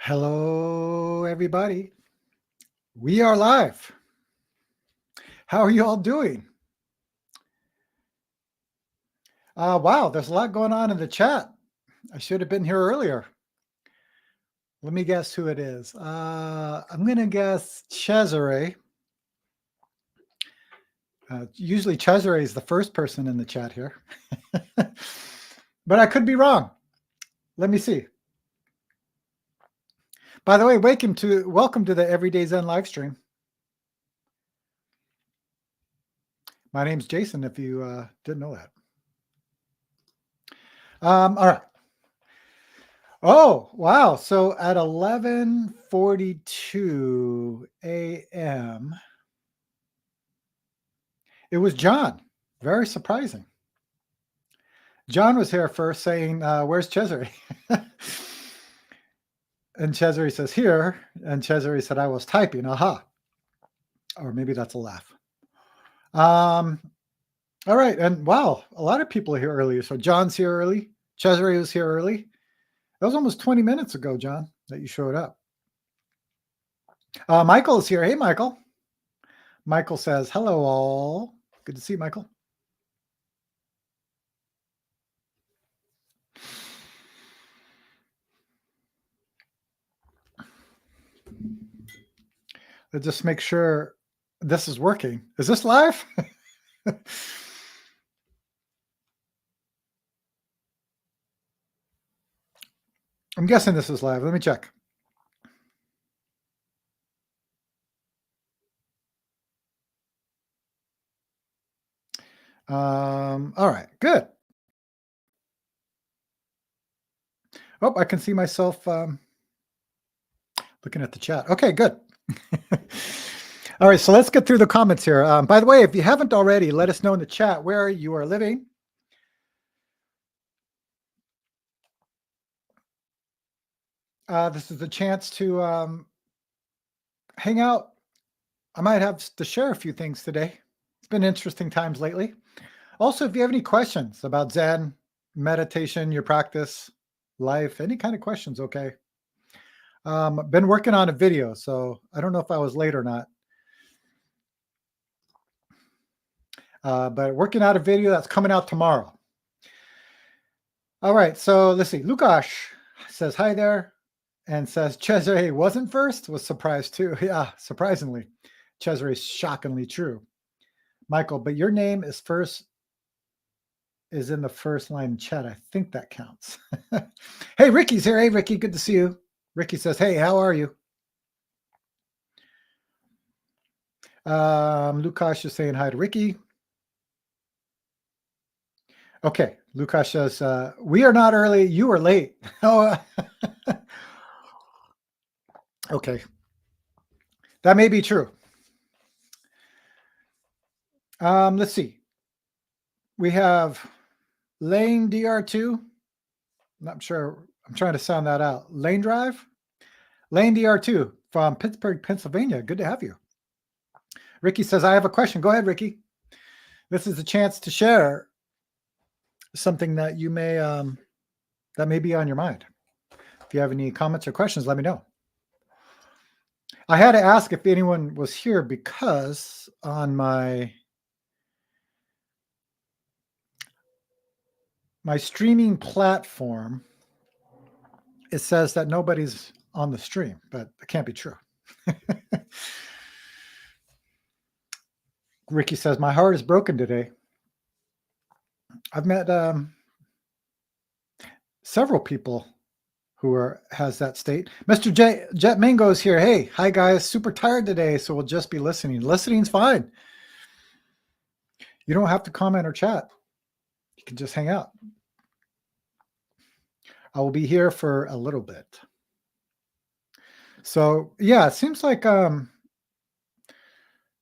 Hello, everybody. We are live. How are you all doing? Wow, there's a lot going on in the chat. I should have been here earlier. Let me guess who it is. I'm going to guess Cesare. Usually Cesare is the first person in the chat here. But I could be wrong. Let me see. By the way, welcome to the Everyday Zen Livestream. My name's Jason, if you didn't know that. All right. Oh, wow. So at 11:42 a.m., it was John. Very surprising. John was here first saying, where's Cesare? And Cesare says, here. And Cesare said, I was typing. Aha. Or maybe that's a laugh. All right. And wow, a lot of people are here earlier. So John's here early. Cesare was here early. That was almost 20 minutes ago, John, that you showed up. Michael is here. Hey, Michael. Michael says, hello, all. Good to see you, Michael. Let's just make sure this is working. Is this live? I'm guessing this is live. Let me check. All right, good. Oh, I can see myself looking at the chat. Okay, good. All right, so let's get through the comments here. By the way, if you haven't already, let us know in the chat where you are living. This is a chance to hang out. I might have to share a few things today. It's been interesting times lately. Also, if you have any questions about Zen, meditation, your practice, life, any kind of questions, okay. Been working on a video, so I don't know if I was late or not. But working out a video that's coming out tomorrow. All right, so let's see. Lukash says hi there and says Cesare wasn't first. Was surprised too. Yeah, surprisingly. Cesare is shockingly true. Michael, but your name is in the first line chat. I think that counts. Hey, Ricky's here. Hey, Ricky, good to see you. Ricky says, hey, how are you? Lukash is saying hi to Ricky. Okay, Lukash says, we are not early. You are late. Oh, okay. That may be true. Let's see. We have Lane DR2. Not sure. I'm trying to sound that out. Lane Drive. Lane DR2 from Pittsburgh, Pennsylvania. Good to have you. Ricky says, I have a question. Go ahead, Ricky. This is a chance to share something that you may that may be on your mind. If you have any comments or questions, let me know. I had to ask if anyone was here because on my streaming platform, it says that nobody's on the stream, but it can't be true. Ricky says, my heart is broken today. I've met several people who has that state. Mr. Jet Mango is here. Hey, hi guys, super tired today, so we'll just be listening. Listening's fine. You don't have to comment or chat. You can just hang out. I will be here for a little bit. So yeah, it seems like the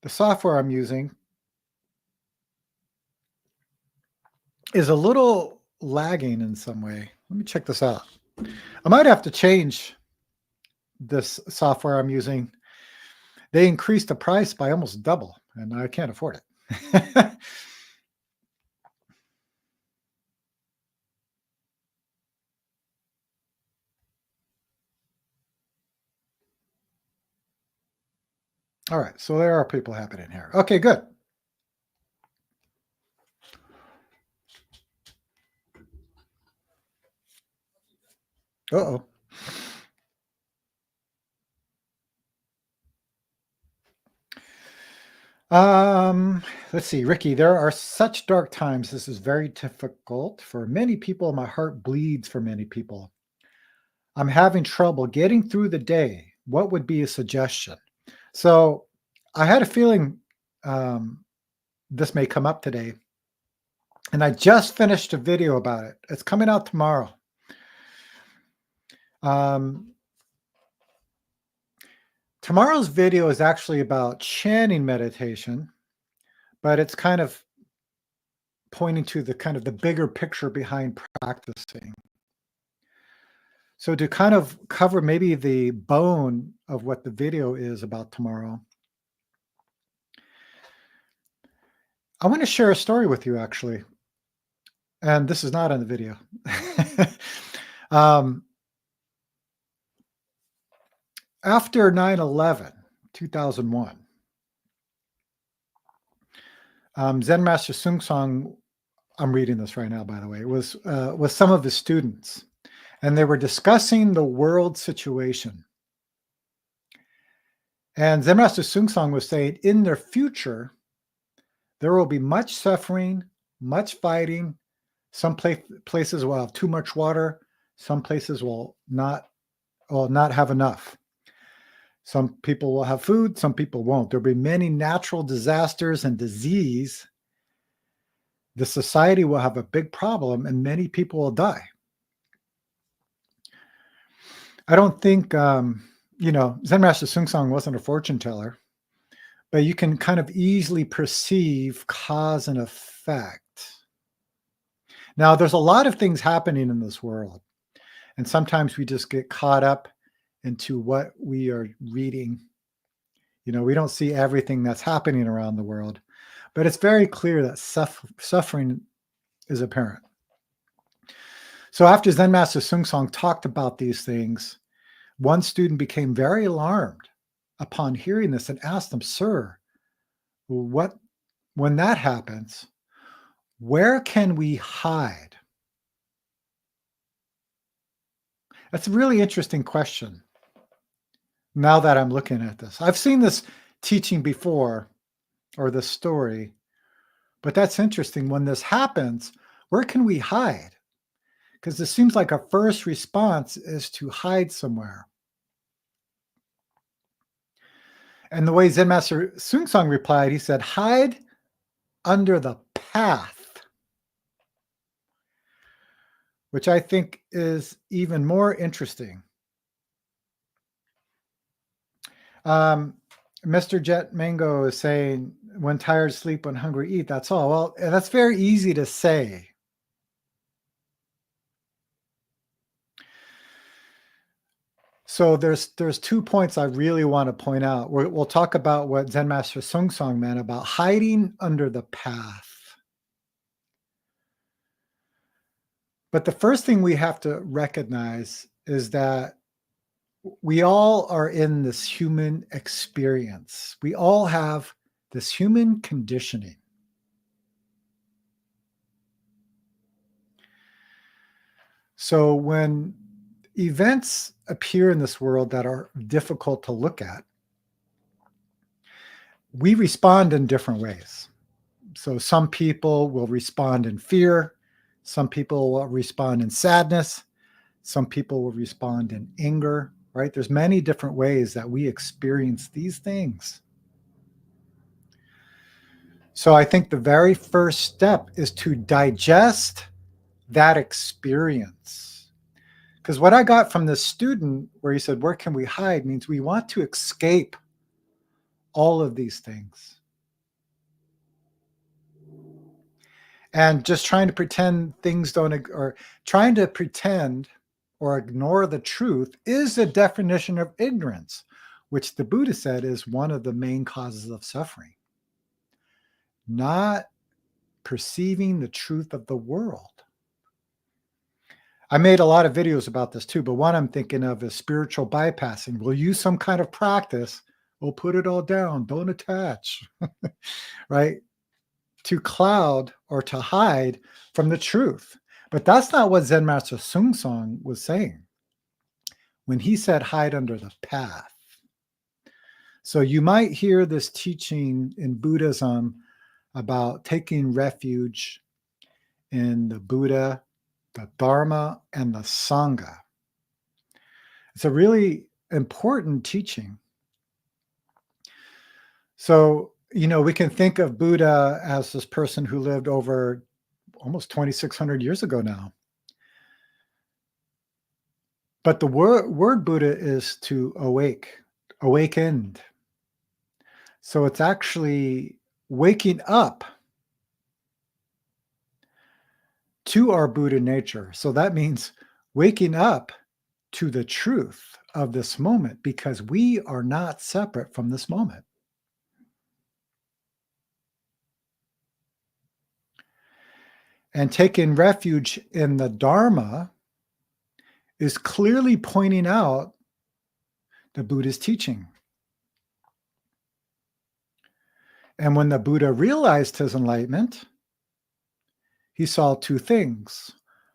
software I'm using is a little lagging in some way. Let me check this out. I might have to change this software I'm using. They increased the price by almost double, and I can't afford it. All right, so there are people happening here. Okay, good. Uh-oh. Let's see, Ricky, there are such dark times. This is very difficult for many people. My heart bleeds for many people. I'm having trouble getting through the day. What would be a suggestion? So I had a feeling this may come up today. And I just finished a video about it. It's coming out tomorrow. Tomorrow's video is actually about chanting meditation, but it's kind of pointing to the bigger picture behind practicing. So to kind of cover maybe the bone of what the video is about tomorrow, I want to share a story with you actually. And this is not on the video. After 9/11, 2001, Zen Master Sung Song, I'm reading this right now, by the way, was with some of his students, and they were discussing the world situation. And Zen Master Sung Song was saying, in their future, there will be much suffering, much fighting. Some places will have too much water. Some places will not have enough. Some people will have food. Some people won't. There'll be many natural disasters and disease. The society will have a big problem, and many people will die. I don't think, Zen Master Sung Song wasn't a fortune teller, but you can kind of easily perceive cause and effect. Now, there's a lot of things happening in this world, and sometimes we just get caught up into what we are reading. We don't see everything that's happening around the world, but it's very clear that suffering is apparent. So after Zen Master Sung Song talked about these things, one student became very alarmed upon hearing this and asked him, "Sir, when that happens, where can we hide?" That's a really interesting question. Now that I'm looking at this, I've seen this teaching before, or this story, but that's interesting. When this happens, where can we hide? Because it seems like our first response is to hide somewhere. And the way Zen Master Sung Song replied, he said, "Hide under the path," which I think is even more interesting. Mr. Jet Mango is saying, "When tired, sleep, when hungry, eat." That's all. Well, that's very easy to say. So there's 2 points I really want to point out. We'll talk about what Zen Master Sung Song meant about hiding under the path. But the first thing we have to recognize is that we all are in this human experience. We all have this human conditioning. So when events appear in this world that are difficult to look at, we respond in different ways. So some people will respond in fear. Some people will respond in sadness. Some people will respond in anger, right? There's many different ways that we experience these things. So I think the very first step is to digest that experience. Because what I got from this student where he said, "Where can we hide?" means we want to escape all of these things. And just trying to pretend things don't, or trying to pretend or ignore the truth is the definition of ignorance, which the Buddha said is one of the main causes of suffering. Not perceiving the truth of the world. I made a lot of videos about this too, but one I'm thinking of is spiritual bypassing. We'll use some kind of practice Oh, put it all down. Don't attach, right? To cloud or to hide from the truth. But that's not what Zen Master Sung Song was saying when he said hide under the path. So you might hear this teaching in Buddhism about taking refuge in the Buddha, the Dharma, and the Sangha. It's a really important teaching. So, we can think of Buddha as this person who lived over almost 2,600 years ago now. But the word Buddha is to awake, awakened. So it's actually waking up to our Buddha nature. So that means waking up to the truth of this moment because we are not separate from this moment. And taking refuge in the Dharma is clearly pointing out the Buddha's teaching. And when the Buddha realized his enlightenment, he saw two things.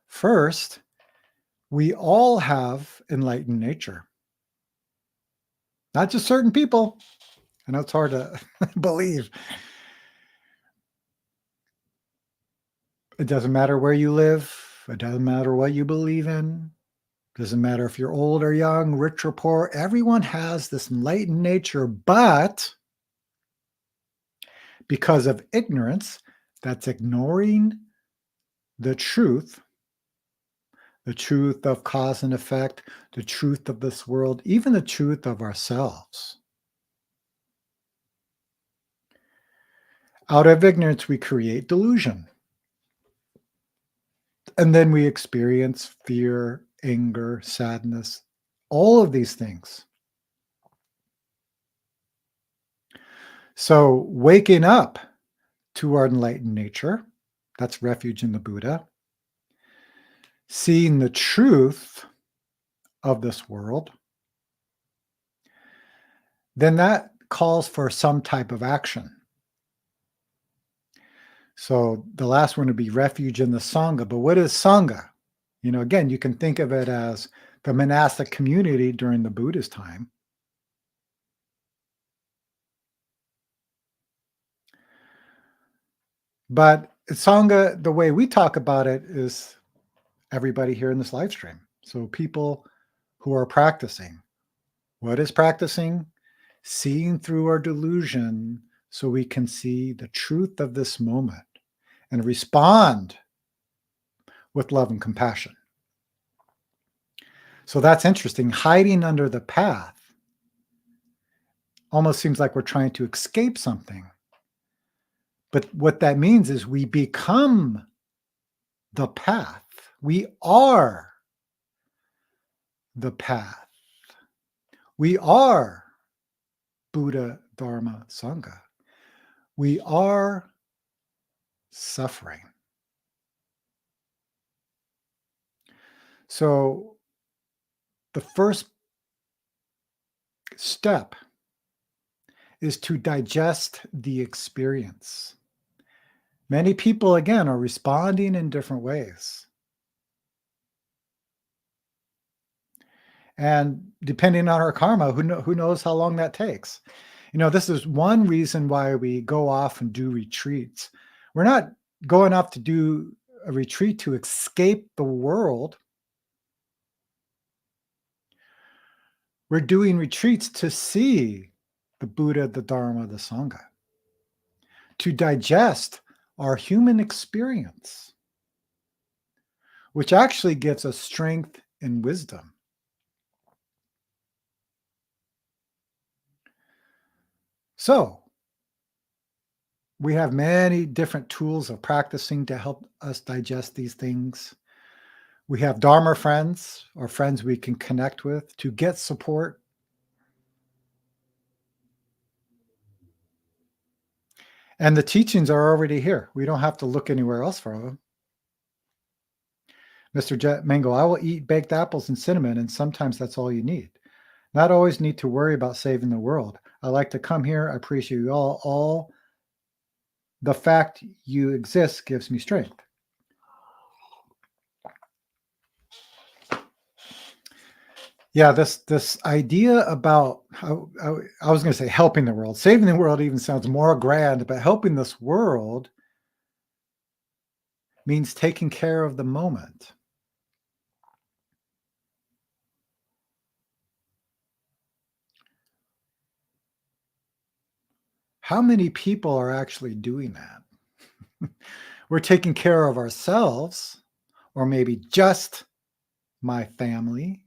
First, we all have enlightened nature, not just certain people. I know it's hard to believe. It doesn't matter where you live. It doesn't matter what you believe in. It doesn't matter if you're old or young, rich or poor. Everyone has this enlightened nature, but because of ignorance, that's ignoring the truth of cause and effect, the truth of this world, even the truth of ourselves. Out of ignorance, we create delusion. And then we experience fear, anger, sadness, all of these things. So waking up to our enlightened nature, that's refuge in the Buddha. Seeing the truth of this world, then that calls for some type of action. So the last one would be refuge in the Sangha. But what is Sangha? Again, you can think of it as the monastic community during the Buddha's time. But Sangha, the way we talk about it is everybody here in this live stream. So people who are practicing. What is practicing? Seeing through our delusion so we can see the truth of this moment and respond with love and compassion. So that's interesting. Hiding under the path almost seems like we're trying to escape something. But what that means is we become the path. We are the path. We are Buddha, Dharma, Sangha. We are suffering. So the first step is to digest the experience. Many people, again, are responding in different ways. And depending on our karma, who knows how long that takes? This is one reason why we go off and do retreats. We're not going off to do a retreat to escape the world. We're doing retreats to see the Buddha, the Dharma, the Sangha, to digest our human experience, which actually gives us strength and wisdom. So we have many different tools of practicing to help us digest these things. We have Dharma friends or friends we can connect with to get support. And the teachings are already here. We don't have to look anywhere else for them. Mr. Jet Mango, I will eat baked apples and cinnamon, and sometimes that's all you need. Not always need to worry about saving the world. I like to come here. I appreciate you all. The fact you exist gives me strength. Yeah, this idea about how I was going to say helping the world, saving the world even sounds more grand, but helping this world means taking care of the moment. How many people are actually doing that? We're taking care of ourselves, or maybe just my family.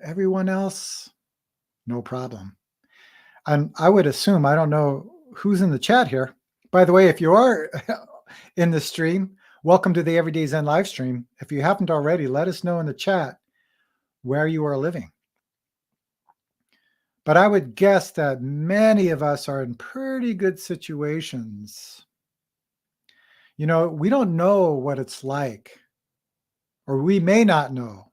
Everyone else, no problem. And I would assume, I don't know who's in the chat here. By the way, if you are in the stream, welcome to the Everyday Zen Livestream. If you haven't already, let us know in the chat where you are living. But I would guess that many of us are in pretty good situations. You know, we don't know what it's like, or we may not know,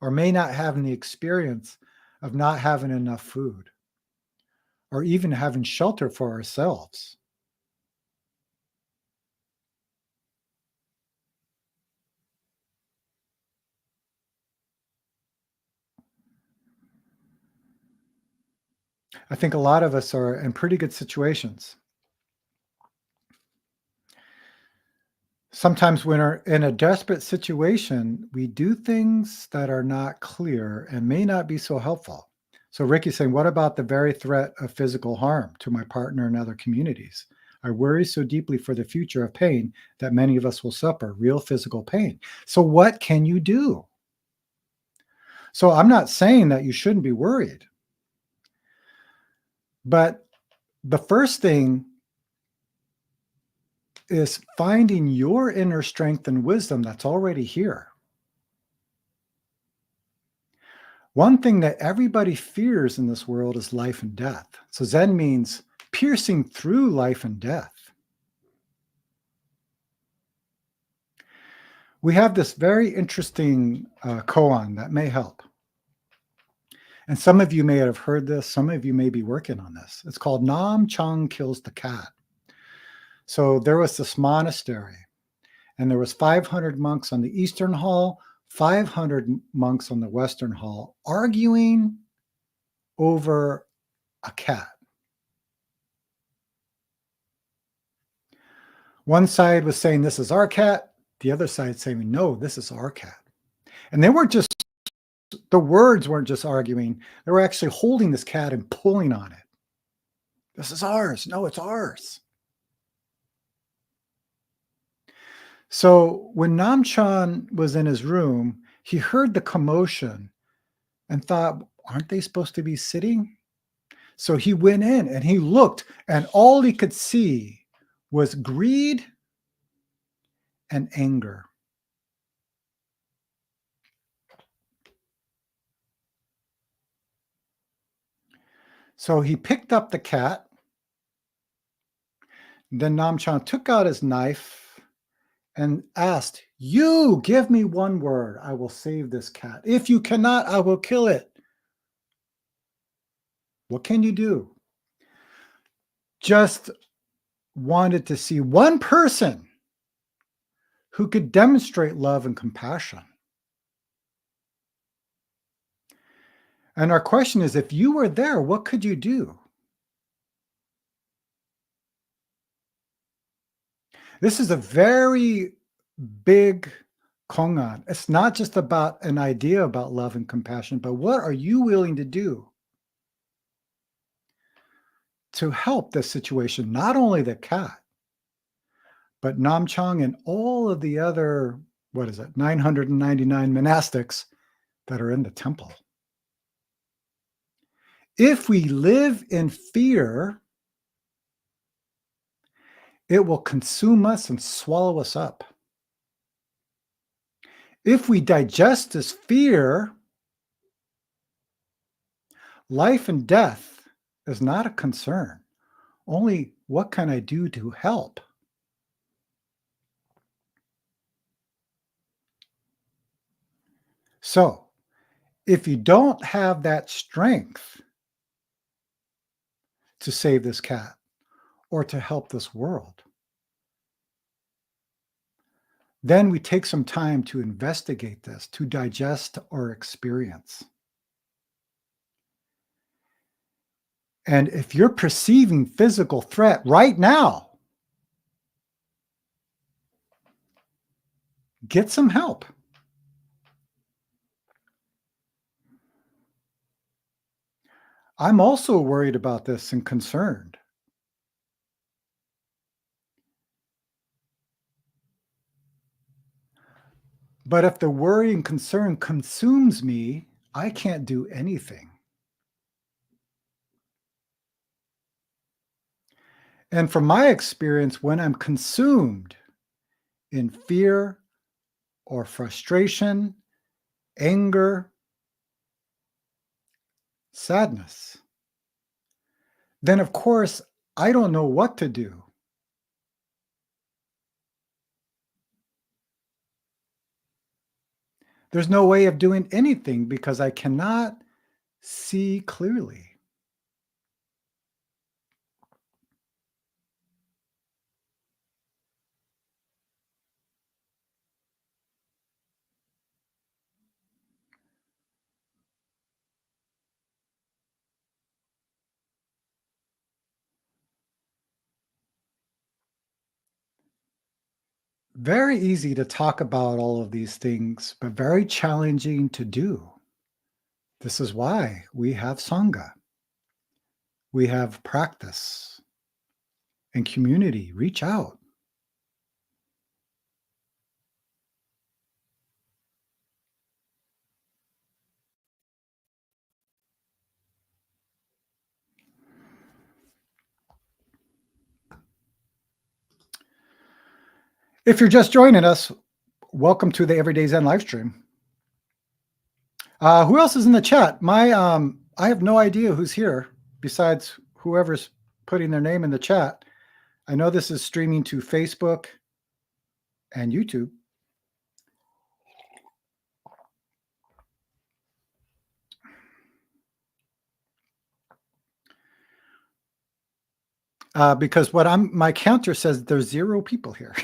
or may not have any experience of not having enough food, or even having shelter for ourselves. I think a lot of us are in pretty good situations. Sometimes when we're in a desperate situation, we do things that are not clear and may not be so helpful. So Ricky's saying, what about the very threat of physical harm to my partner and other communities? I worry so deeply for the future of pain that many of us will suffer real physical pain. So what can you do? So I'm not saying that you shouldn't be worried. But the first thing is finding your inner strength and wisdom that's already here. One thing that everybody fears in this world is life and death. So Zen means piercing through life and death. We have this very interesting koan that may help. And some of you may have heard this. Some of you may be working on this. It's called Nam Chang Kills the Cat. So there was this monastery, and there was 500 monks on the Eastern Hall, 500 monks on the Western Hall, arguing over a cat. One side was saying, this is our cat. The other side saying, no, this is our cat. And they weren't just, the words weren't just arguing. They were actually holding this cat and pulling on it. This is ours. No, it's ours. So when Namchan was in his room, he heard the commotion and thought, aren't they supposed to be sitting? So he went in and he looked, and all he could see was greed and anger. So he picked up the cat. Then Namchan took out his knife and asked, you give me one word, I will save this cat. If you cannot, I will kill it. What can you do? Just wanted to see one person who could demonstrate love and compassion. And our question is, if you were there, what could you do? This is a very big kongan. It's not just about an idea about love and compassion, but what are you willing to do to help this situation? Not only the cat, but Namchang and all of the other, 999 monastics that are in the temple. If we live in fear, it will consume us and swallow us up. If we digest this fear, life and death is not a concern. Only what can I do to help? So, if you don't have that strength to save this cat or to help this world. Then we take some time to investigate this, to digest our experience. And if you're perceiving physical threat right now, get some help. I'm also worried about this and concerned. But if the worry and concern consumes me, I can't do anything. And from my experience, when I'm consumed in fear or frustration, anger, sadness, then of course, I don't know what to do. There's no way of doing anything because I cannot see clearly. Very easy to talk about all of these things, but very challenging to do. This is why we have Sangha. We have practice and community. Reach out. If you're just joining us, welcome to the Everyday Zen Livestream. Who else is in the chat? I have no idea who's here besides whoever's putting their name in the chat. I know this is streaming to Facebook and YouTube. Because my counter says there's 0 people here.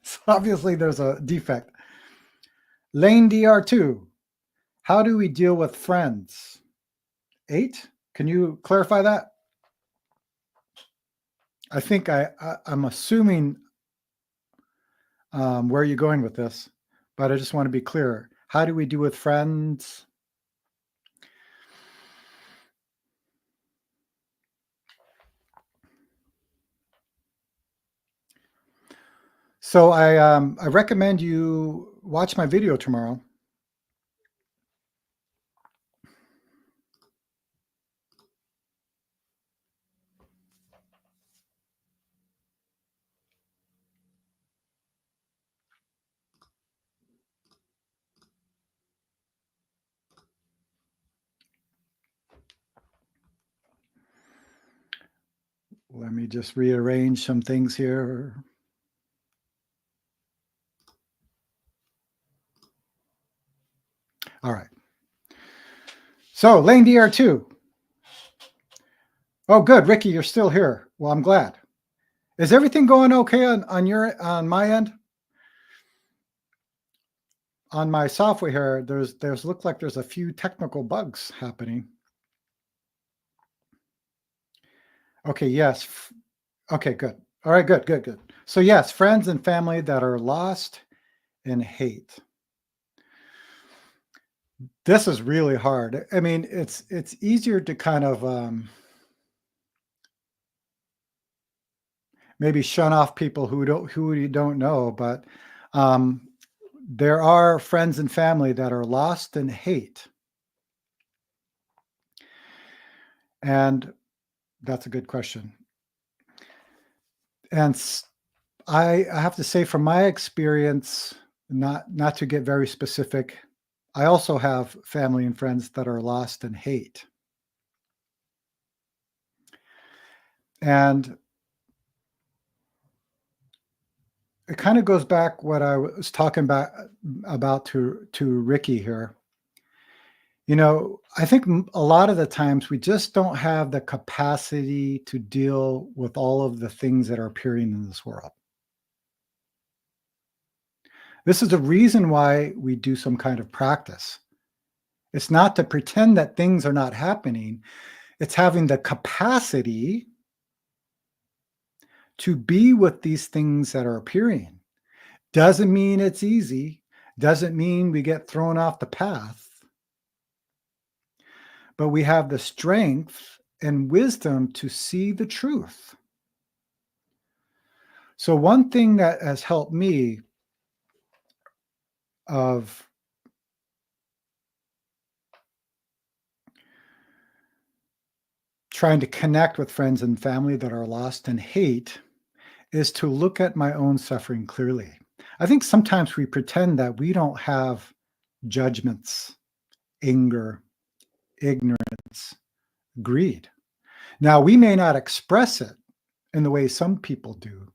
So obviously there's a defect. Lane DR2, how do we deal with friends? 8? Can you clarify that? I think I'm assuming where you're going with this, but I just want to be clear. How do we deal with friends? So I recommend you watch my video tomorrow. Let me just rearrange some things here. All right. So Lane DR2. Oh, good. Ricky, you're still here. Well, I'm glad. Is everything going okay on my end? On my software here, there's look like there's a few technical bugs happening. Okay, yes. Okay, good. All right, good. So yes, friends and family that are lost in hate. This is really hard. I mean, it's easier to kind of maybe shun off people who you don't know, but there are friends and family that are lost in hate. And that's a good question. And I have to say, from my experience, not to get very specific, I also have family and friends that are lost in hate. And it kind of goes back what I was talking about to Ricky here. You know, I think a lot of the times we just don't have the capacity to deal with all of the things that are appearing in this world. This is the reason why we do some kind of practice. It's not to pretend that things are not happening, it's having the capacity to be with these things that are appearing. Doesn't mean it's easy, doesn't mean we get thrown off the path, but we have the strength and wisdom to see the truth. So, one thing that has helped me of trying to connect with friends and family that are lost in hate is to look at my own suffering clearly. I think sometimes we pretend that we don't have judgments, anger, ignorance, greed. Now, we may not express it in the way some people do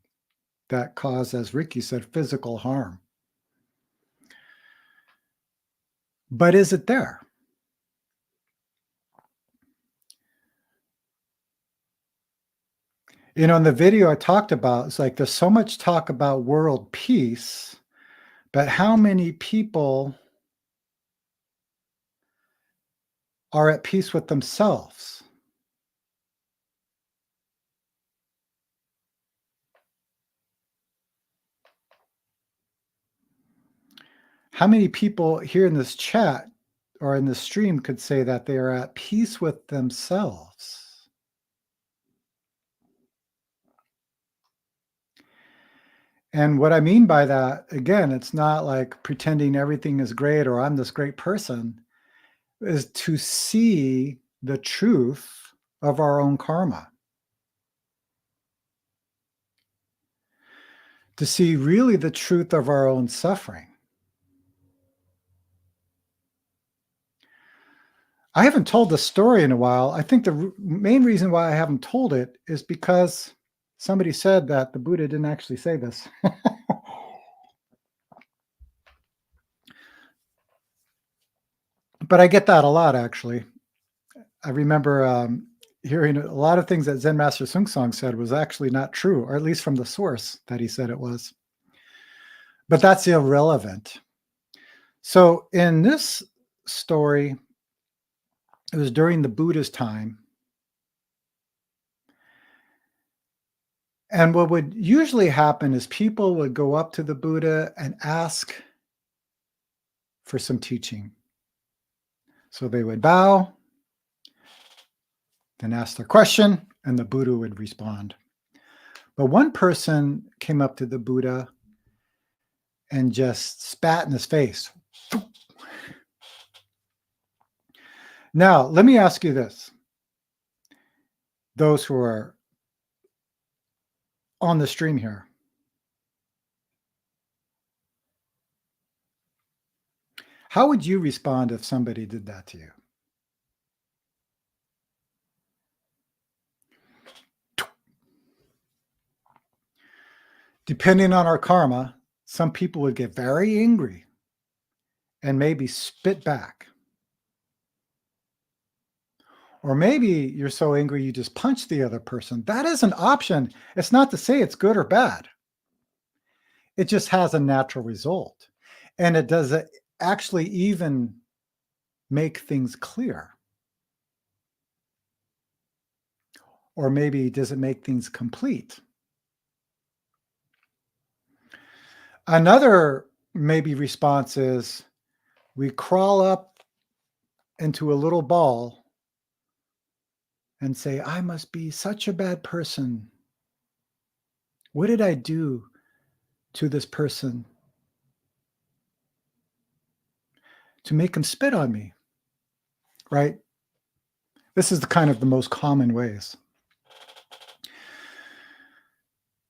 that cause, as Ricky said, physical harm. But is it there? You know, in the video I talked about, it's like there's so much talk about world peace, but how many people are at peace with themselves? How many people here in this chat or in this stream could say that they are at peace with themselves? And what I mean by that, again, it's not like pretending everything is great or I'm this great person, is to see the truth of our own karma, to see really the truth of our own suffering. I haven't told the story in a while. I think the main reason why I haven't told it is because somebody said that the Buddha didn't actually say this. But I get that a lot, actually. I remember hearing a lot of things that Zen Master Sung Song said was actually not true, or at least from the source that he said it was. But that's irrelevant. So in this story, it was during the Buddha's time. And what would usually happen is people would go up to the Buddha and ask for some teaching. So they would bow, then ask their question, and the Buddha would respond. But one person came up to the Buddha and just spat in his face. Now, let me ask you this. Those who are on the stream here, how would you respond if somebody did that to you? Depending on our karma, some people would get very angry and maybe spit back. Or maybe you're so angry you just punch the other person. That is an option. It's not to say it's good or bad. It just has a natural result. And it does actually even make things clear. Or maybe does it make things complete? Another maybe response is we crawl up into a little ball and say, I must be such a bad person. What did I do to this person to make him spit on me? Right? This is the kind of the most common ways.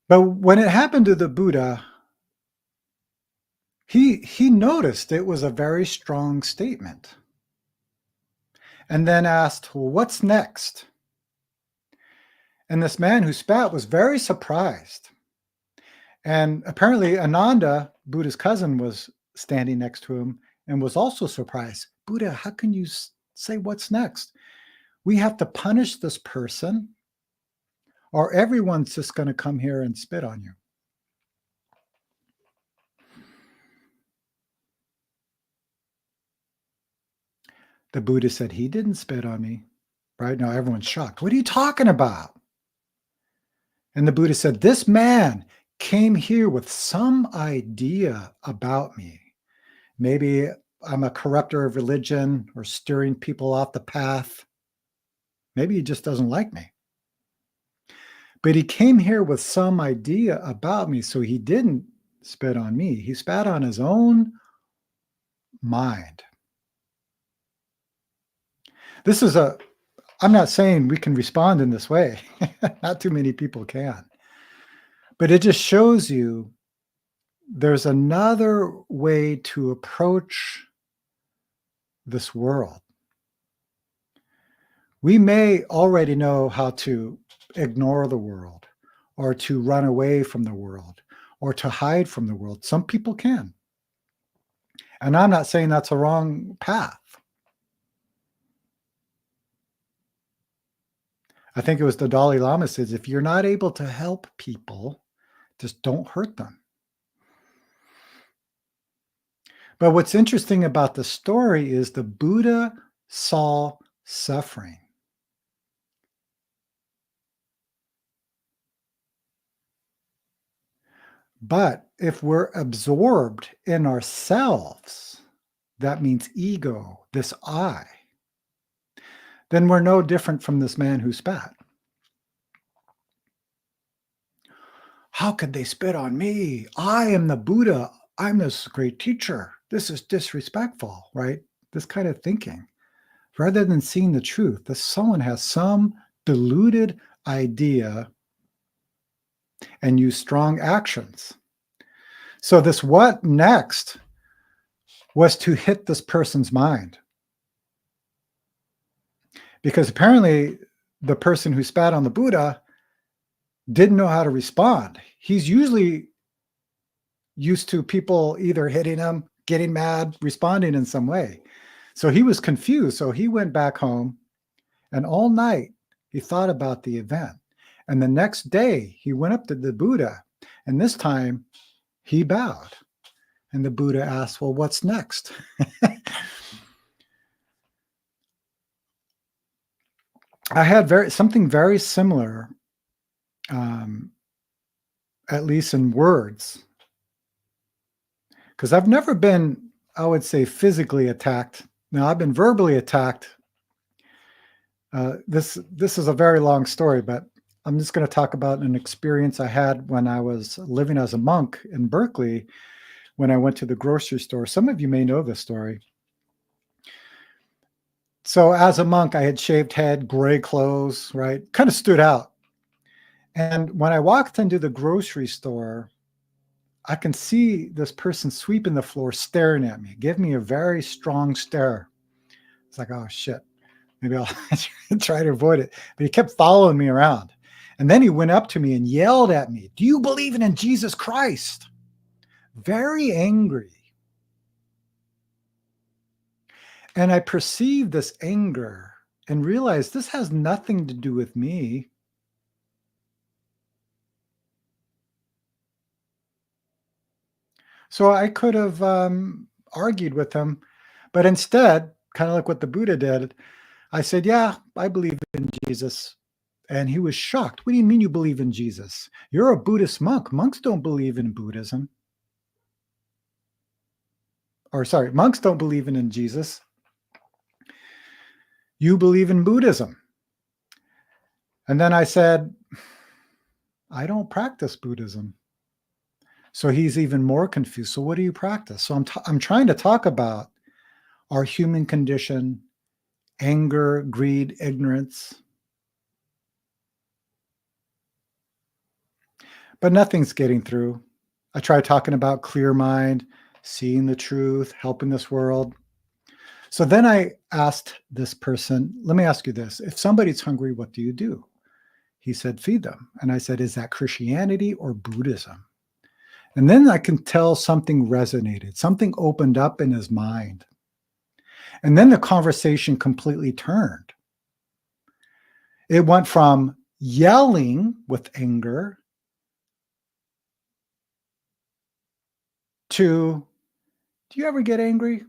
But when it happened to the Buddha, he noticed it was a very strong statement. And then asked, well, what's next? And this man who spat was very surprised. And apparently Ananda, Buddha's cousin, was standing next to him and was also surprised. Buddha, how can you say, what's next? We have to punish this person, or everyone's just going to come here and spit on you. The Buddha said, he didn't spit on me. Right now, everyone's shocked. What are you talking about? And the Buddha said, this man came here with some idea about me. Maybe I'm a corrupter of religion or steering people off the path. Maybe he just doesn't like me. But he came here with some idea about me, so he didn't spit on me. He spat on his own mind. This is I'm not saying we can respond in this way. Not too many people can. But it just shows you there's another way to approach this world. We may already know how to ignore the world, or to run away from the world, or to hide from the world. Some people can. And I'm not saying that's a wrong path. I think it was the Dalai Lama says, if you're not able to help people, just don't hurt them. But what's interesting about the story is the Buddha saw suffering. But if we're absorbed in ourselves, that means ego, this I, then we're no different from this man who spat. How could they spit on me? I am the Buddha. I'm this great teacher. This is disrespectful, right? This kind of thinking. Rather than seeing the truth, that someone has some deluded idea and use strong actions. So this what next was to hit this person's mind. Because apparently the person who spat on the Buddha didn't know how to respond. He's usually used to people either hitting him, getting mad, responding in some way. So he was confused. So he went back home, and all night he thought about the event. And the next day he went up to the Buddha, and this time he bowed. And the Buddha asked, well, what's next? I had something very similar, at least in words, because I've never been, I would say, physically attacked. Now, I've been verbally attacked. This is a very long story, but I'm just going to talk about an experience I had when I was living as a monk in Berkeley, when I went to the grocery store. Some of you may know this story. So as a monk, I had shaved head, gray clothes, right? Kind of stood out. And when I walked into the grocery store, I can see this person sweeping the floor, staring at me, give me a very strong stare. It's like, oh shit, maybe I'll try to avoid it. But he kept following me around. And then he went up to me and yelled at me, do you believe in Jesus Christ? Very angry. And I perceived this anger and realized this has nothing to do with me. So I could have argued with him, but instead, kind of like what the Buddha did, I said, yeah, I believe in Jesus. And he was shocked. What do you mean you believe in Jesus? You're a Buddhist monk. Monks don't believe in Buddhism. Or sorry, monks don't believe in Jesus. You believe in Buddhism. And then I said, I don't practice Buddhism. So he's even more confused. So what do you practice? So I'm trying to talk about our human condition, anger, greed, ignorance. But nothing's getting through. I try talking about clear mind, seeing the truth, helping this world. So then I asked this person, let me ask you this. If somebody's hungry, what do you do? He said, feed them. And I said, is that Christianity or Buddhism? And then I can tell something resonated, something opened up in his mind. And then the conversation completely turned. It went from yelling with anger to, do you ever get angry?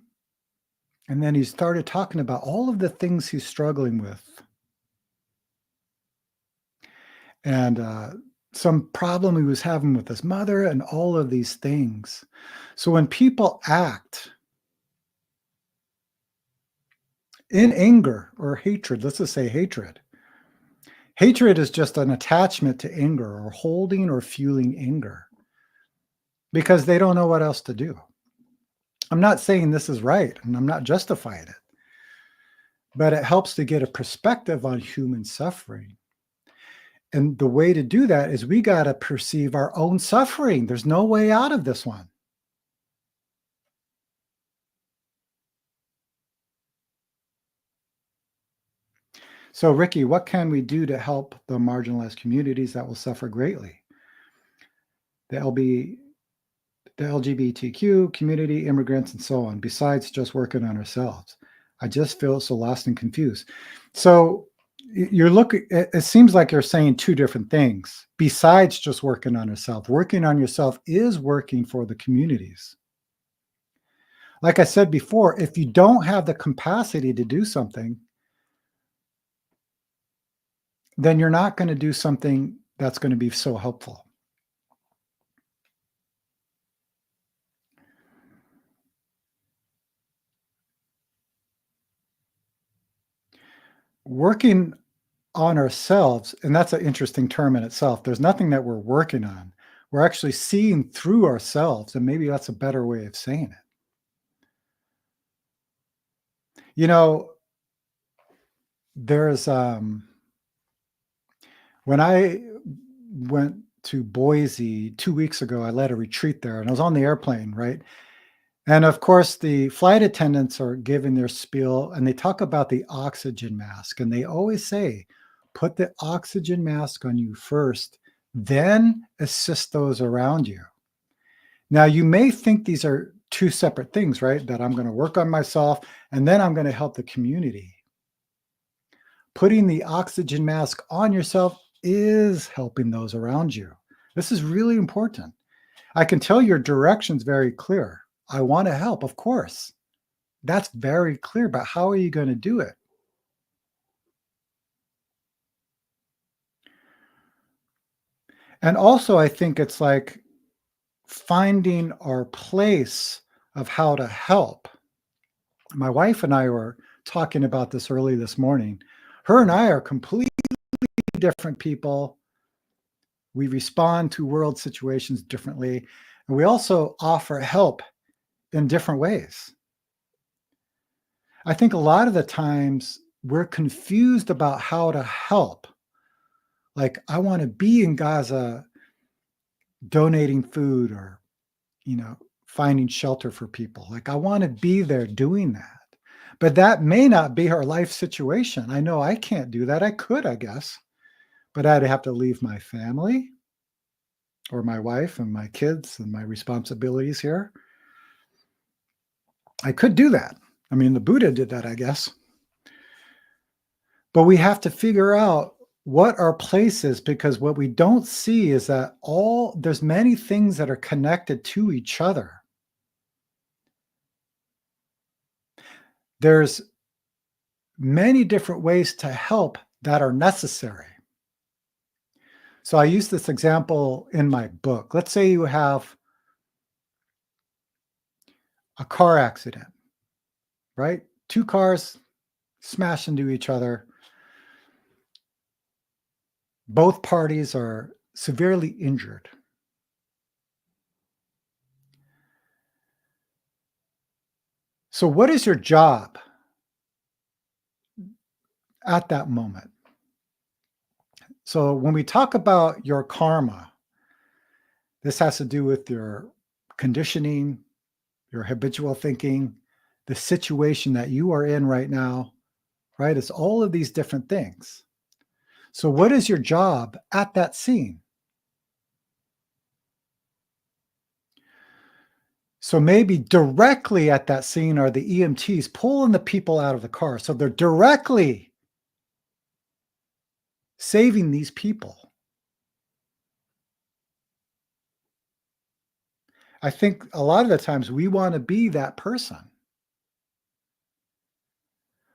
And then he started talking about all of the things he's struggling with and some problem he was having with his mother and all of these things. So when people act in anger or hatred, let's just say hatred, hatred is just an attachment to anger or holding or fueling anger because they don't know what else to do. I'm not saying this is right and I'm not justifying it, but it helps to get a perspective on human suffering. And the way to do that is we got to perceive our own suffering. There's no way out of this one. So, Ricky, what can we do to help the marginalized communities that will suffer greatly? The LGBTQ community, immigrants, and so on, besides just working on ourselves. I just feel so lost and confused. So you're looking, it seems like you're saying two different things besides just working on yourself. Working on yourself is working for the communities. Like I said before, if you don't have the capacity to do something, then you're not going to do something that's going to be so helpful. Working on ourselves, and that's an interesting term in itself. There's nothing that we're working on. We're actually seeing through ourselves, and maybe that's a better way of saying it. You know, there's when I went to Boise 2 weeks ago, I led a retreat there and I was on the airplane, right? And of course, the flight attendants are giving their spiel and they talk about the oxygen mask. And they always say, put the oxygen mask on you first, then assist those around you. Now, you may think these are two separate things, right? That I'm going to work on myself and then I'm going to help the community. Putting the oxygen mask on yourself is helping those around you. This is really important. I can tell your direction's very clear. I want to help, of course. That's very clear, but how are you going to do it? And also, I think it's like finding our place of how to help. My wife and I were talking about this early this morning. Her and I are completely different people. We respond to world situations differently. And we also offer help in different ways. I think a lot of the times we're confused about how to help. Like, I want to be in Gaza donating food or, finding shelter for people. Like, I want to be there doing that. But that may not be our life situation. I know I can't do that. I could, I guess, but I'd have to leave my family or my wife and my kids and my responsibilities here. I could do that. I mean, the Buddha did that, I guess. But we have to figure out what our place is, because what we don't see is that there's many things that are connected to each other. There's many different ways to help that are necessary. So I use this example in my book. Let's say you have a car accident, right? Two cars smash into each other. Both parties are severely injured. So what is your job at that moment? So when we talk about your karma, this has to do with your conditioning, your habitual thinking, the situation that you are in right now, right? It's all of these different things. So what is your job at that scene? So maybe directly at that scene are the EMTs pulling the people out of the car. So they're directly saving these people. I think a lot of the times we want to be that person.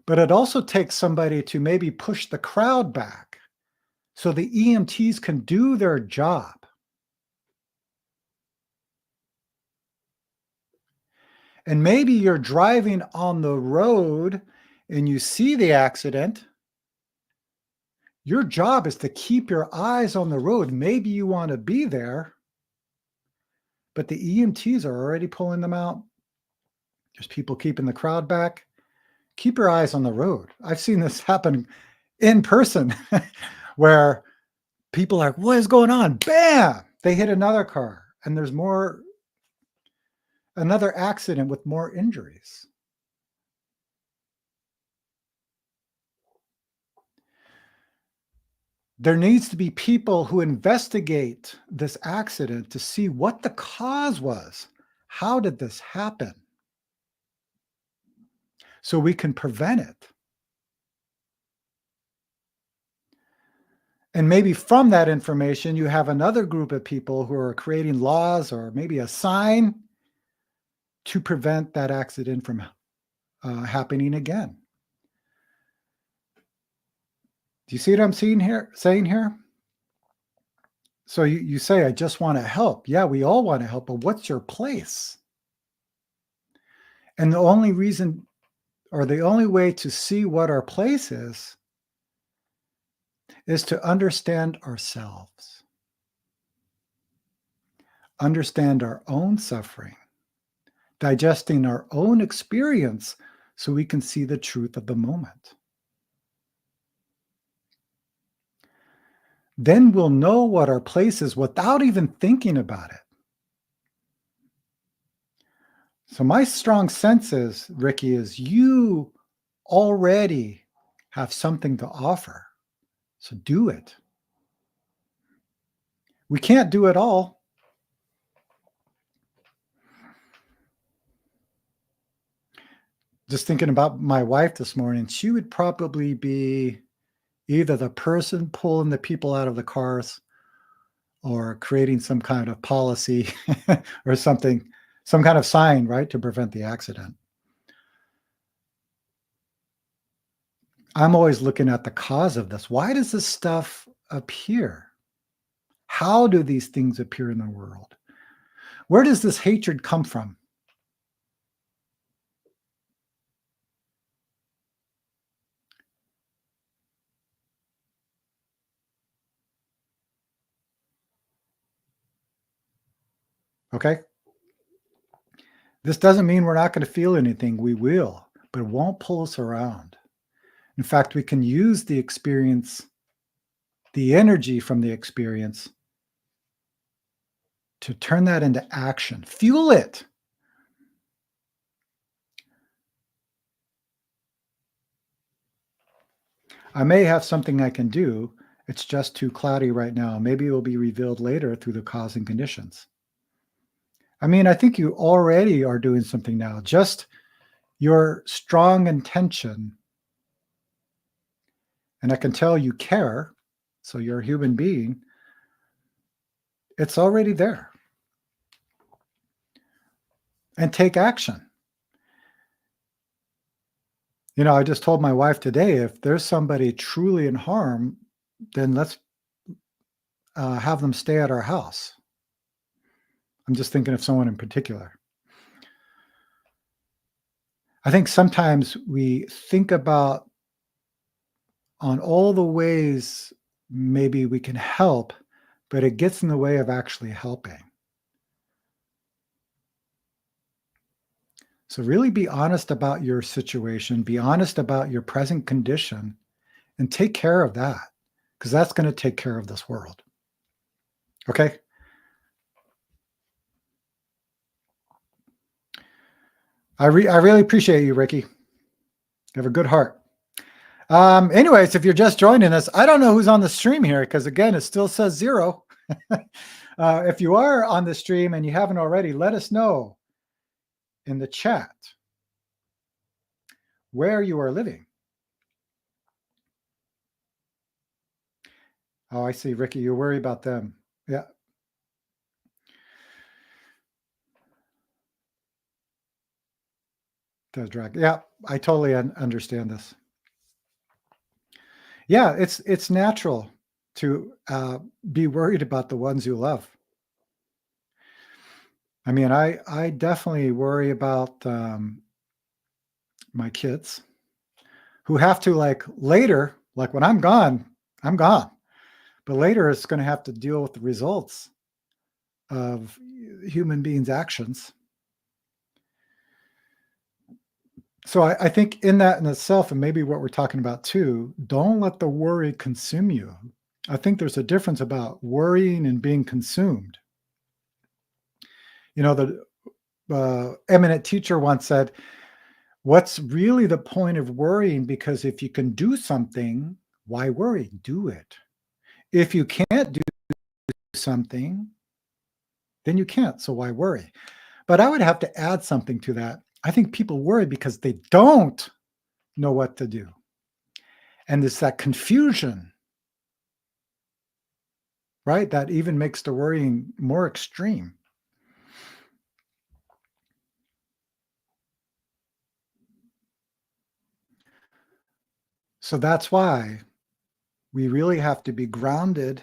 But it also takes somebody to maybe push the crowd back so the EMTs can do their job. And maybe you're driving on the road and you see the accident. Your job is to keep your eyes on the road. Maybe you want to be there, but the EMTs are already pulling them out. There's people keeping the crowd back. Keep your eyes on the road. I've seen this happen in person where people are like, what is going on? Bam! They hit another car and there's another accident with more injuries. There needs to be people who investigate this accident to see what the cause was. How did this happen? So we can prevent it. And maybe from that information, you have another group of people who are creating laws or maybe a sign to prevent that accident from happening again. Do you see what I'm saying here? So you say, I just want to help. Yeah, we all want to help, but what's your place? And the only reason or the only way to see what our place is to understand ourselves, understand our own suffering, digesting our own experience so we can see the truth of the moment. Then we'll know what our place is without even thinking about it. So my strong sense is, Ricky, is you already have something to offer. So do it. We can't do it all. Just thinking about my wife this morning, she would probably be either the person pulling the people out of the cars or creating some kind of policy or something, some kind of sign, right, to prevent the accident. I'm always looking at the cause of this. Why does this stuff appear? How do these things appear in the world? Where does this hatred come from? Okay? This doesn't mean we're not going to feel anything. We will, but it won't pull us around. In fact, we can use the experience, the energy from the experience, to turn that into action. Fuel it. I may have something I can do. It's just too cloudy right now. Maybe it will be revealed later through the cause and conditions. I mean, I think you already are doing something now. Just your strong intention. And I can tell you care. So you're a human being. It's already there. And take action. You know, I just told my wife today, if there's somebody truly in harm, then let's have them stay at our house. I'm just thinking of someone in particular. I think sometimes we think about on all the ways maybe we can help, but it gets in the way of actually helping. So really be honest about your situation, be honest about your present condition, and take care of that, because that's going to take care of this world. Okay? I really appreciate you, Ricky. You have a good heart. Anyways, if you're just joining us, I don't know who's on the stream here, because again, it still says 0. If you are on the stream and you haven't already, let us know. in the chat where you are living. Oh, I see, Ricky, you worry about them. Yeah. Does drag. Yeah, I totally understand this. Yeah, it's natural to be worried about the ones you love. I mean, I definitely worry about my kids who have to, like, later, like when I'm gone, I'm gone. But later it's going to have to deal with the results of human beings' actions. So I think in that in itself, and maybe what we're talking about too, don't let the worry consume you. I think there's a difference about worrying and being consumed. You know, the eminent teacher once said, what's really the point of worrying? Because if you can do something, why worry? Do it. If you can't do something, then you can't. So why worry? But I would have to add something to that. I think people worry because they don't know what to do. And it's that confusion, right? That even makes the worrying more extreme. So that's why we really have to be grounded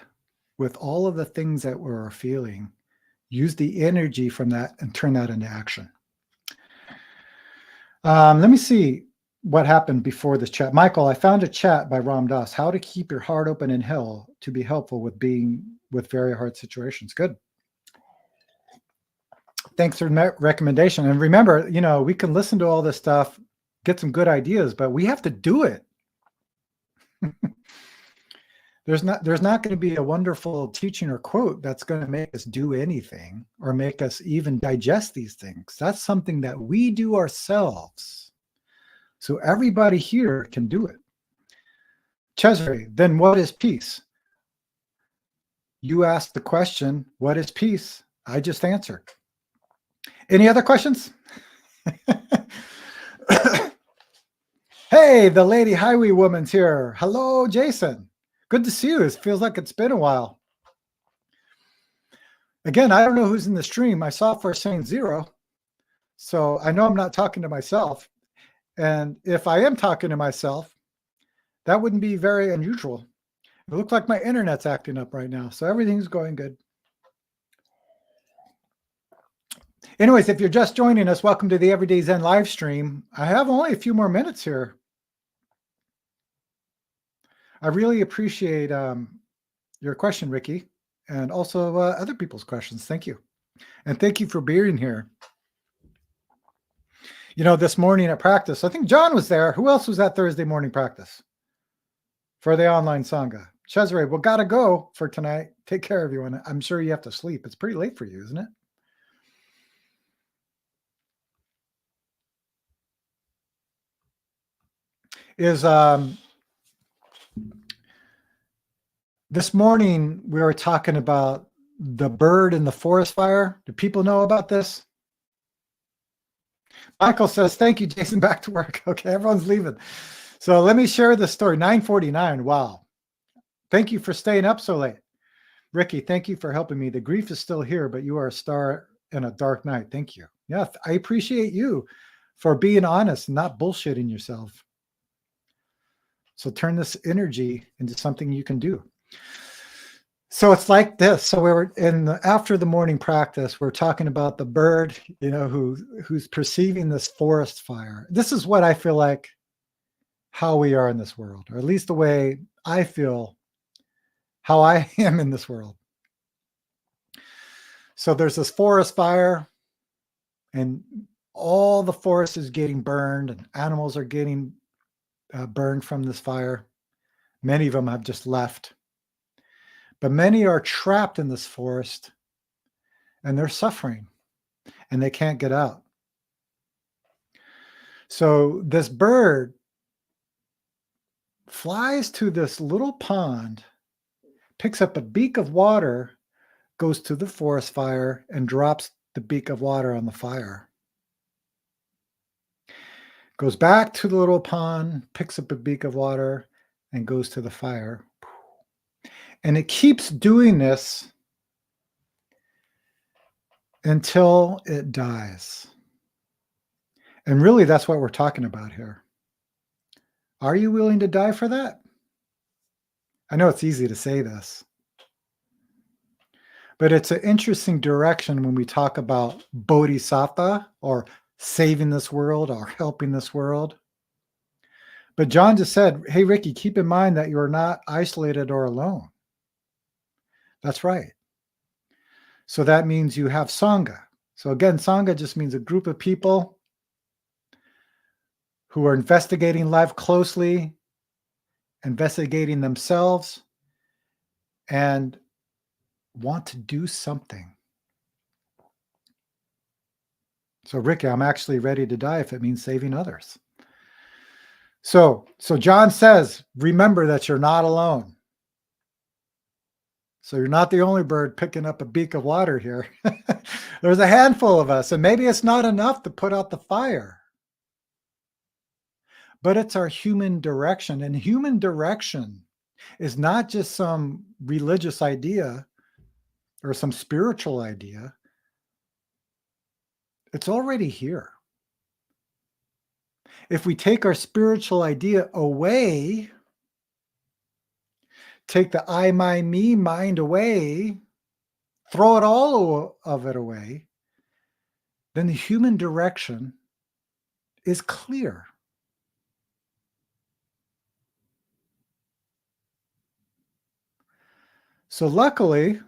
with all of the things that we're feeling, use the energy from that and turn that into action. Let me see what happened before this chat. Michael, I found a chat by Ram Dass, how to keep your heart open in hell to be helpful with being with very hard situations. Good. Thanks for the recommendation. And remember, you know, we can listen to all this stuff, get some good ideas, but we have to do it. There's not going to be a wonderful teaching or quote that's going to make us do anything or make us even digest these things. That's something that we do ourselves. So everybody here can do it. Cesare, then what is peace? You asked the question, what is peace? I just answered. Any other questions? Hey, the Lady Highway Woman's here. Hello, Jason. Good to see you. It feels like it's been a while. Again, I don't know who's in the stream. My software is saying 0. So I know I'm not talking to myself. And if I am talking to myself, that wouldn't be very unusual. It looks like my internet's acting up right now. So everything's going good. Anyways, if you're just joining us, welcome to the Everyday Zen live stream. I have only a few more minutes here. I really appreciate your question, Ricky, and also other people's questions. Thank you. And thank you for being here. You know, this morning at practice, I think John was there. Who else was at Thursday morning practice for the online Sangha? Cesare, well, got to go for tonight. Take care, everyone. I'm sure you have to sleep. It's pretty late for you, isn't it? Is this morning we were talking about the bird in the forest fire. Do people know about this? Michael says, thank you, Jason, back to work. Okay, everyone's leaving. So let me share the story. 9:49. Wow. Thank you for staying up so late. Ricky, thank you for helping me. The grief is still here, but you are a star in a dark night. Thank you. Yeah, I appreciate you for being honest and not bullshitting yourself. So turn this energy into something you can do. So it's like this. So we were after the morning practice, we're talking about the bird, you know, who's perceiving this forest fire. This is what I feel like how we are in this world, or at least the way I feel how I am in this world. So there's this forest fire, and all the forest is getting burned, and animals are getting burned from this fire. Many of them have just left. But many are trapped in this forest, and they're suffering, and they can't get out. So this bird flies to this little pond, picks up a beak of water, goes to the forest fire, and drops the beak of water on the fire. Goes back to the little pond, picks up a beak of water, and goes to the fire. And it keeps doing this until it dies. And really, that's what we're talking about here. Are you willing to die for that? I know it's easy to say this, but it's an interesting direction when we talk about bodhisattva or saving this world or helping this world. But John just said, hey, Ricky, keep in mind that you're not isolated or alone. That's right. So that means you have Sangha. So again, Sangha just means a group of people who are investigating life closely, investigating themselves, and want to do something. So Ricky, I'm actually ready to die if it means saving others. So John says, remember that you're not alone. So you're not the only bird picking up a beak of water here. There's a handful of us, and maybe it's not enough to put out the fire. But it's our human direction. And human direction is not just some religious idea or some spiritual idea. It's already here. If we take our spiritual idea away, take the I, my, me mind away, throw it all of it away, then the human direction is clear. So luckily,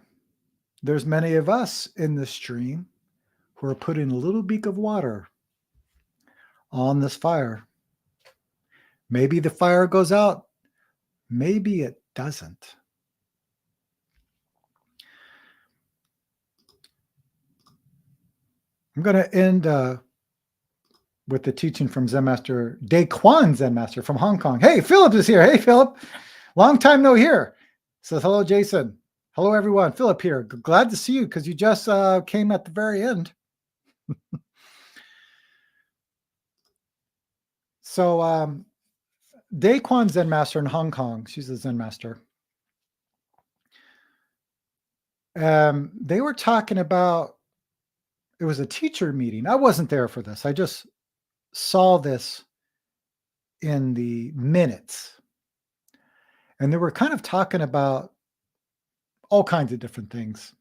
there's many of us in this stream who are putting a little beak of water on this fire. Maybe the fire goes out. Maybe it doesn't. I'm going to end with the teaching from Zen Master, Daquan Zen Master from Hong Kong. Hey, Philip is here. Hey, Philip. Long time no hear. Says, hello, Jason. Hello, everyone. Philip here. Glad to see you because you just came at the very end. So Daquan Zen Master in Hong Kong, she's a Zen Master. They were talking about, it was a teacher meeting. I wasn't there for this. I just saw this in the minutes. And they were kind of talking about all kinds of different things.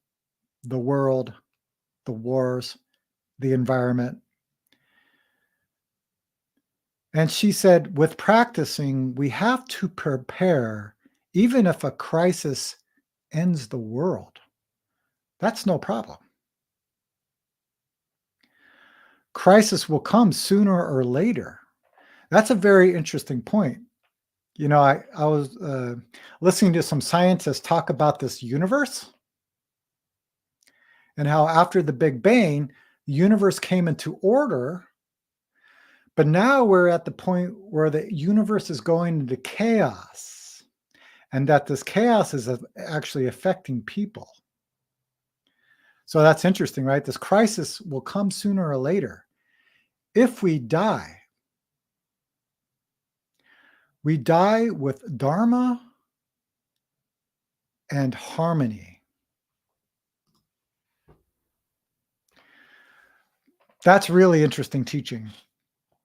The world, the wars, the environment. And she said, with practicing, we have to prepare, even if a crisis ends the world. That's no problem. Crisis will come sooner or later. That's a very interesting point. You know, I was listening to some scientists talk about this universe and how after the Big Bang, the universe came into order. But now we're at the point where the universe is going into chaos, and that this chaos is actually affecting people. So that's interesting, right? This crisis will come sooner or later. If we die with Dharma and harmony. That's really interesting teaching.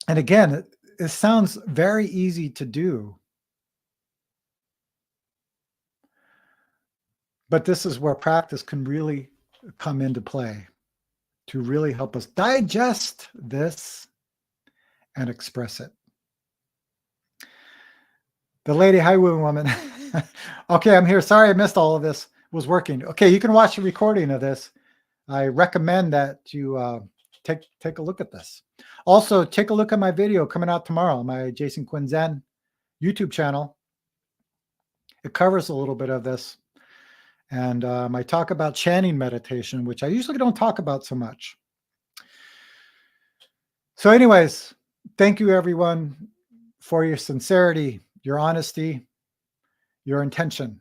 And again, it sounds very easy to do. But this is where practice can really come into play to really help us digest this and express it. The lady highway woman. Okay, I'm here. Sorry I missed all of this. It was working. Okay, you can watch the recording of this. I recommend that you take a look at this. Also, take a look at my video coming out tomorrow, my Jason Quinn Zen YouTube channel. It covers a little bit of this. And I talk about chanting meditation, which I usually don't talk about so much. So anyways, thank you everyone for your sincerity, your honesty, your intention.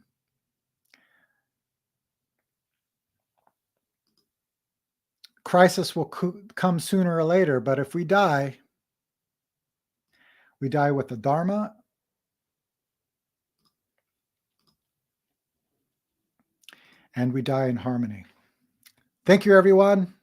Crisis will come sooner or later, but if we die, We die with the Dharma. And we die in harmony. Thank you, everyone.